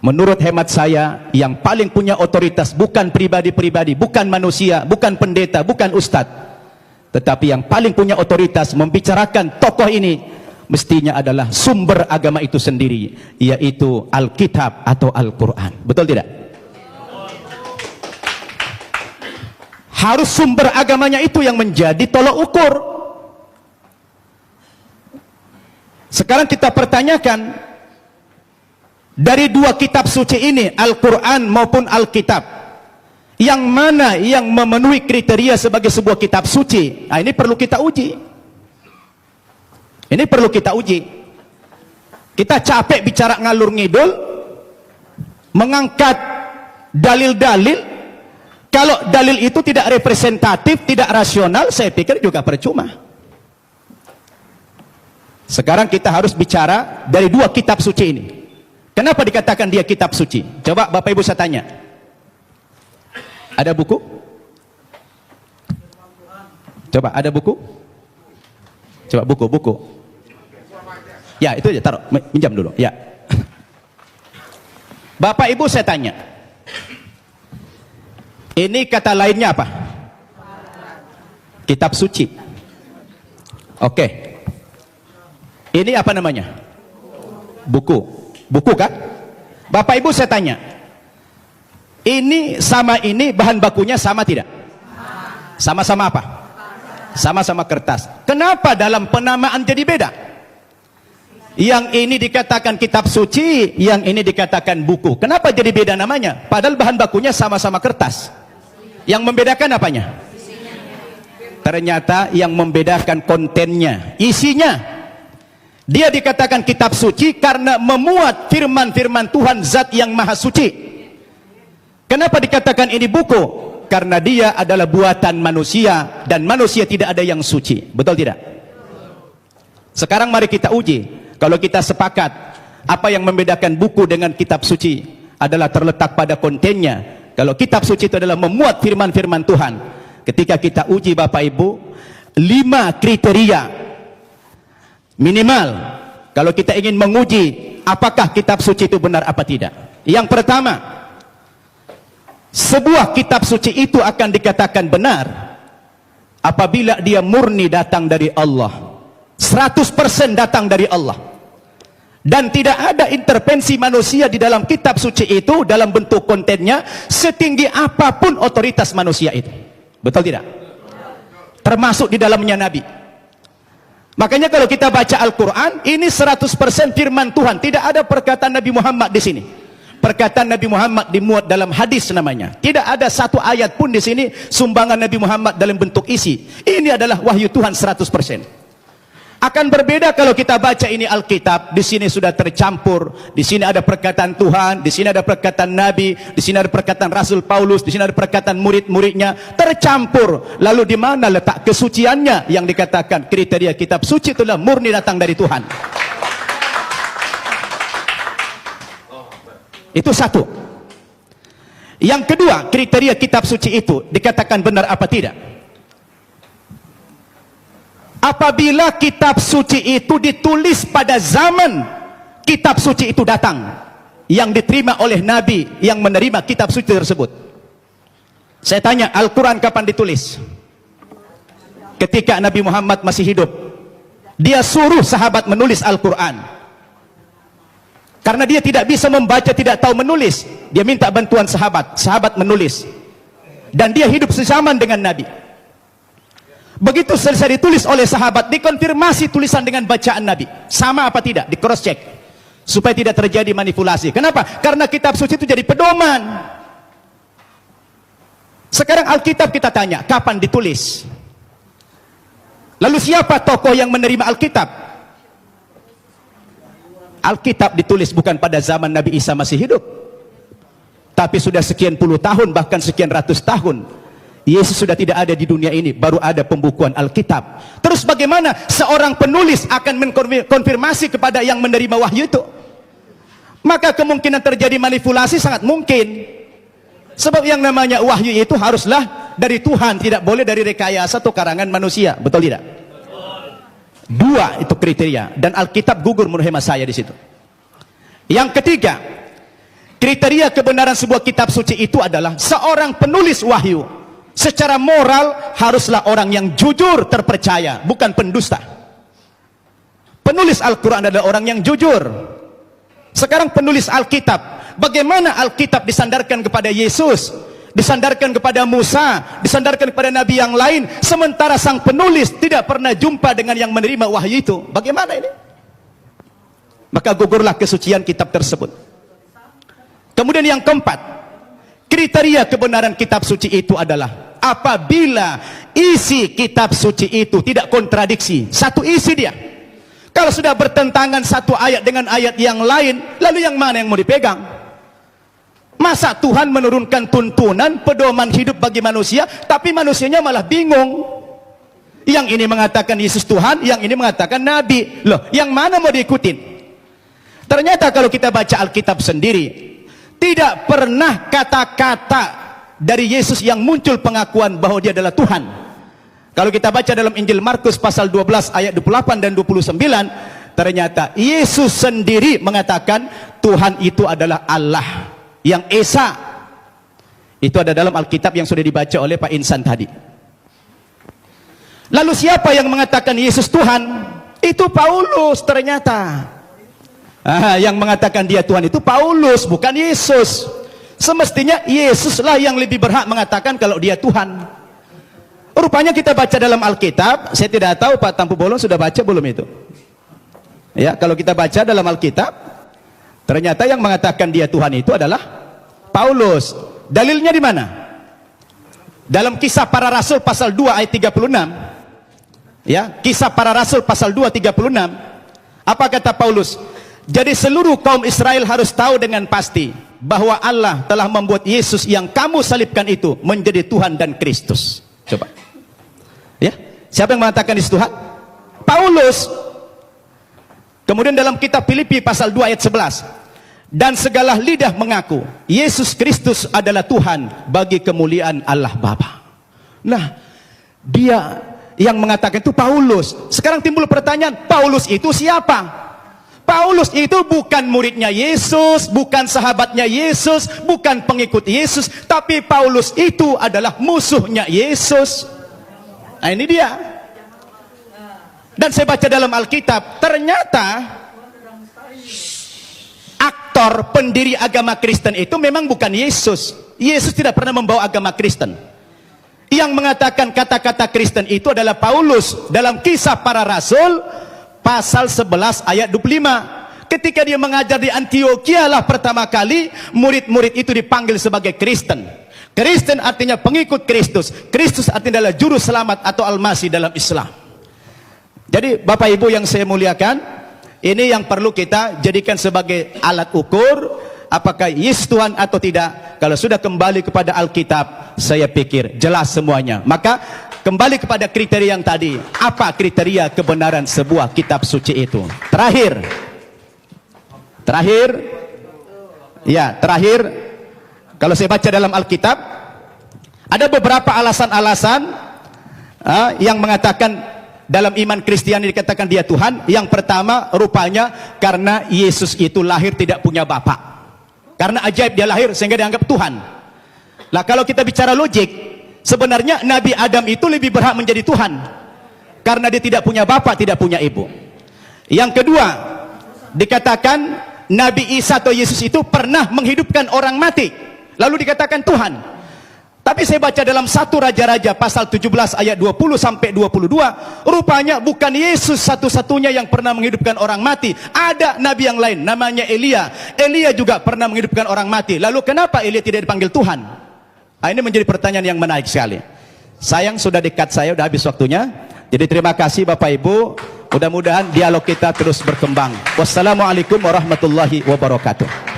Menurut hemat saya, yang paling punya otoritas bukan pribadi-pribadi, bukan manusia, bukan pendeta, bukan ustadz, tetapi yang paling punya otoritas membicarakan tokoh ini mestinya adalah sumber agama itu sendiri, yaitu Alkitab atau Al-Quran. Betul tidak? Harus sumber agamanya itu yang menjadi tolok ukur. Sekarang kita pertanyakan, dari dua kitab suci ini, Al-Quran maupun Alkitab, yang mana yang memenuhi kriteria sebagai sebuah kitab suci? Nah, ini perlu kita uji. Ini perlu kita uji. Kita capek bicara ngalur ngidul, mengangkat dalil-dalil. Kalau dalil itu tidak representatif, tidak rasional, saya pikir juga percuma. Sekarang kita harus bicara dari dua kitab suci ini. Kenapa dikatakan dia kitab suci? Coba Bapak Ibu saya tanya. Ada buku? Coba ada buku? Coba buku. Ya, itu aja, taruh, minjam dulu. Ya. Bapak Ibu saya tanya. Ini kata lainnya apa? Kitab suci. Oke. Ini apa namanya? Buku. Buku kan? Bapak Ibu saya tanya, ini sama ini bahan bakunya sama tidak? Sama-sama apa? Sama-sama kertas. Kenapa dalam penamaan jadi beda? Yang ini dikatakan kitab suci, yang ini dikatakan buku. Kenapa jadi beda namanya? Padahal bahan bakunya sama-sama kertas. Yang membedakan apanya? Ternyata yang membedakan kontennya, isinya. Dia dikatakan kitab suci karena memuat firman-firman Tuhan Zat yang Maha Suci. Kenapa dikatakan ini buku? Karena dia adalah buatan manusia, dan manusia tidak ada yang suci. Betul tidak? Sekarang mari kita uji. Kalau kita sepakat, apa yang membedakan buku dengan kitab suci adalah terletak pada kontennya. Kalau kitab suci itu adalah memuat firman-firman Tuhan. Ketika kita uji Bapak Ibu, 5 kriteria minimal kalau kita ingin menguji apakah kitab suci itu benar apa tidak. Yang pertama, sebuah kitab suci itu akan dikatakan benar apabila dia murni datang dari Allah, 100% datang dari Allah, dan tidak ada intervensi manusia di dalam kitab suci itu dalam bentuk kontennya, setinggi apapun otoritas manusia itu. Betul tidak? Termasuk di dalamnya Nabi. Makanya kalau kita baca Al-Quran, ini 100% firman Tuhan. Tidak ada perkataan Nabi Muhammad di sini. Perkataan Nabi Muhammad dimuat dalam hadis namanya. Tidak ada satu ayat pun di sini sumbangan Nabi Muhammad dalam bentuk isi. Ini adalah wahyu Tuhan 100%. Akan berbeda kalau kita baca ini Alkitab. Di sini sudah tercampur. Di sini ada perkataan Tuhan, di sini ada perkataan Nabi, di sini ada perkataan Rasul Paulus, di sini ada perkataan murid-muridnya, tercampur. Lalu di mana letak kesuciannya? Yang dikatakan kriteria kitab suci itulah murni datang dari Tuhan. Itu satu. Yang kedua, kriteria kitab suci itu dikatakan benar apa tidak? Apabila kitab suci itu ditulis pada zaman kitab suci itu datang, yang diterima oleh Nabi yang menerima kitab suci tersebut. Saya tanya, Al-Quran kapan ditulis? Ketika Nabi Muhammad masih hidup. Dia suruh sahabat menulis Al-Quran. Karena dia tidak bisa membaca, tidak tahu menulis, dia minta bantuan sahabat. Sahabat menulis. Dan dia hidup sezaman dengan Nabi. Begitu selesai ditulis oleh sahabat, dikonfirmasi tulisan dengan bacaan Nabi. Sama apa tidak? Di cross check. Supaya tidak terjadi manipulasi. Kenapa? Karena kitab suci itu jadi pedoman. Sekarang Alkitab kita tanya, kapan ditulis? Lalu siapa tokoh yang menerima Alkitab? Alkitab ditulis bukan pada zaman Nabi Isa masih hidup, tapi sudah sekian puluh tahun, bahkan sekian ratus tahun Yesus sudah tidak ada di dunia ini, baru ada pembukuan Alkitab. Terus bagaimana seorang penulis akan mengkonfirmasi kepada yang menerima wahyu itu? Maka kemungkinan terjadi manipulasi sangat mungkin. Sebab yang namanya wahyu itu haruslah dari Tuhan, tidak boleh dari rekayasa atau karangan manusia. Betul tidak? Dua itu kriteria, dan Alkitab gugur menurut hemat saya di situ. Yang ketiga, Kriteria kebenaran sebuah kitab suci itu adalah seorang penulis wahyu secara moral haruslah orang yang jujur, terpercaya, bukan pendusta. Penulis Al-Quran adalah orang yang jujur. Sekarang penulis Alkitab, bagaimana Alkitab disandarkan kepada Yesus, disandarkan kepada Musa, disandarkan kepada Nabi yang lain, sementara sang penulis tidak pernah jumpa dengan yang menerima wahyu itu? Bagaimana ini? Maka gugurlah kesucian kitab tersebut. Kemudian yang keempat, kriteria kebenaran kitab suci itu adalah apabila isi kitab suci itu tidak kontradiksi, satu isi dia. Kalau sudah bertentangan satu ayat dengan ayat yang lain, lalu yang mana yang mau dipegang? Masa Tuhan menurunkan tuntunan pedoman hidup bagi manusia, tapi manusianya malah bingung. Yang ini mengatakan Yesus Tuhan, yang ini mengatakan Nabi. Loh, yang mana mau diikutin? Ternyata kalau kita baca Alkitab sendiri, tidak pernah kata-kata dari Yesus yang muncul pengakuan bahwa dia adalah Tuhan. Kalau kita baca dalam Injil Markus pasal 12 ayat 28 dan 29, ternyata Yesus sendiri mengatakan Tuhan itu adalah Allah yang Esa. Itu ada dalam Alkitab yang sudah dibaca oleh Pak Insan tadi. Lalu siapa yang mengatakan Yesus Tuhan? Itu Paulus ternyata. Yang mengatakan dia Tuhan itu Paulus, bukan Yesus. Semestinya Yesuslah yang lebih berhak mengatakan kalau dia Tuhan. Rupanya kita baca dalam Alkitab, saya tidak tahu Pak Tampu Bolon sudah baca belum itu. Ya, kalau kita baca dalam Alkitab, ternyata yang mengatakan dia Tuhan itu adalah Paulus. Dalilnya di mana? Dalam Kisah Para Rasul pasal 2 ayat 36. Ya, Kisah Para Rasul pasal 2 36. Apa kata Paulus? Jadi seluruh kaum Israel harus tahu dengan pasti bahwa Allah telah membuat Yesus yang kamu salibkan itu menjadi Tuhan dan Kristus. Coba. Ya, siapa yang mengatakan Yesus Tuhan? Paulus. Kemudian dalam kitab Filipi pasal 2 ayat 11. Dan segala lidah mengaku Yesus Kristus adalah Tuhan bagi kemuliaan Allah Bapa. Nah, dia yang mengatakan itu Paulus. Sekarang timbul pertanyaan, Paulus itu siapa? Paulus itu bukan muridnya Yesus, bukan sahabatnya Yesus, bukan pengikut Yesus, tapi Paulus itu adalah musuhnya Yesus. Nah, ini dia. Dan saya baca dalam Alkitab, ternyata aktor pendiri agama Kristen itu memang bukan Yesus. Yesus tidak pernah membawa agama Kristen. Yang mengatakan kata-kata Kristen itu adalah Paulus dalam Kisah Para Rasul pasal 11 ayat 25. Ketika dia mengajar di Antioquia lah pertama kali murid-murid itu dipanggil sebagai Kristen. Kristen artinya pengikut Kristus. Kristus artinya adalah juru selamat atau Al-Masih dalam Islam. Jadi Bapak Ibu yang saya muliakan, ini yang perlu kita jadikan sebagai alat ukur apakah Yesus Tuhan atau tidak. Kalau sudah kembali kepada Alkitab, saya pikir jelas semuanya. Maka kembali kepada kriteria yang tadi. Apa kriteria kebenaran sebuah kitab suci itu? Terakhir, kalau saya baca dalam Alkitab, ada beberapa alasan-alasan yang mengatakan dalam iman Kristiani dikatakan dia Tuhan. Yang pertama, rupanya karena Yesus itu lahir tidak punya bapak. Karena ajaib dia lahir sehingga dianggap Tuhan. Lah kalau kita bicara logik, sebenarnya Nabi Adam itu lebih berhak menjadi Tuhan karena dia tidak punya bapak, tidak punya ibu. Yang kedua, dikatakan Nabi Isa atau Yesus itu pernah menghidupkan orang mati, lalu dikatakan Tuhan. Tapi saya baca dalam 1 Raja-Raja pasal 17 ayat 20 sampai 22, rupanya bukan Yesus satu-satunya yang pernah menghidupkan orang mati. Ada nabi yang lain namanya Elia. Elia juga pernah menghidupkan orang mati. Lalu kenapa Elia tidak dipanggil Tuhan? Nah, ini menjadi pertanyaan yang menarik sekali. Sayang sudah dekat, saya sudah habis waktunya. Jadi terima kasih Bapak Ibu. Mudah-mudahan dialog kita terus berkembang. Wassalamualaikum warahmatullahi wabarakatuh.